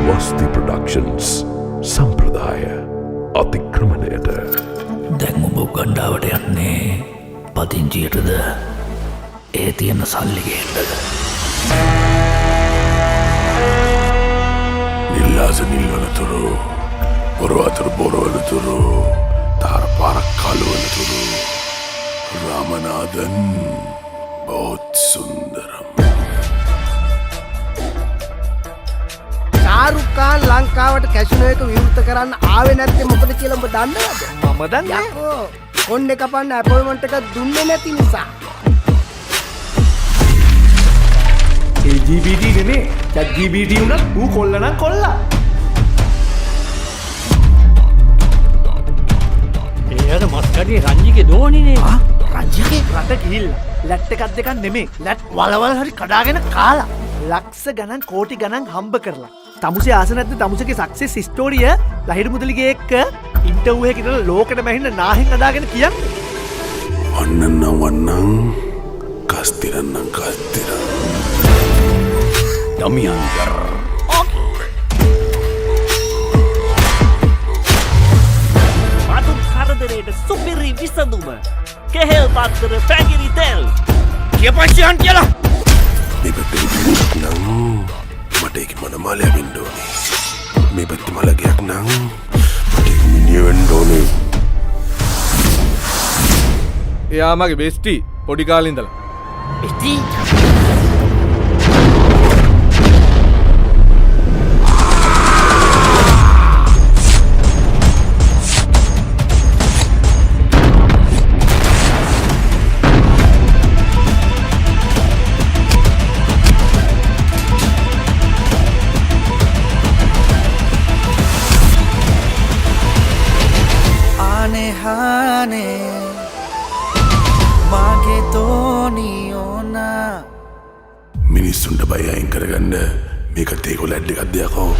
Wasti Productions සම්ප්‍රදාය අතික්‍රමණයට දැන් උඹ ගණ්ඩාවට යන්නේ පදිංචියටද ඒ තියෙන සල්ලි ගේන්නද? නිල්ලාස නිල්වනතුරු බොරවතුරු බොරවනතුරු තාර පාරක් කලවනතුරු රාමනාදන් බොහොත් සුන්දරම්. ශාරුඛාන් ලංකාවට කැසිනෝ එක විවෘත කරන්න ආවේ නැත්තේ මොකද කියලා ඔබ දන්නවද? මම දන්නේ. යකෝ කොණ්ඩේ කපන්න අපොයින්ට්මන්ට් එකක් දුන්නේ නැති නිසා. LGBT නෙමේ. ChatGPT උනත් ඌ කොල්ල නම් කොල්ලා. එයාට මස්කඩේ රංජිගේ දෝනිනේ. රංජිගේ රට ගිහිල්ලා ලැට් එකක් දෙකක් නෙමේ. ලැට් වලවල් හරි කඩාගෙන කාලා. ලක්ෂ ගණන් කෝටි ගණන් හම්බ කරලා. තමුසේ ආස නැද්ද තමුසේගේ සක්සස් ස්ටෝරිය ලහිරු මුදලිගේ එක්ක ඉන්ටර්විව් එකක ඉඳලා ලෝකෙට මැහින්න නාහෙන් අදාගෙන කියන්නේ. වන්නන්න වන්නං කස්තිරන්නම් කස්තිරන් දමියන්කර් මතුන් කරදරයට සුපිරි විසඳුම කෙහෙල් පත්තර පැගිරි තෙල් කියපශ්‍යන් කියලා මේ පැත්තේ නම් මට ඒක මනමාලය වෙන්න ඕනේ. මේ පැත්තේ මලගයක් නම් මට ඒක මිනිහ වෙන්න ඕනේ. එයා මගේ බෙස්ටි පොඩි කාලේ ඉඳලා. ඉති මිනිස්සුන්ට බය අයින් කරගන්න මේකත් ඒක ලැඩ් එකක් දෙයක්ෝ.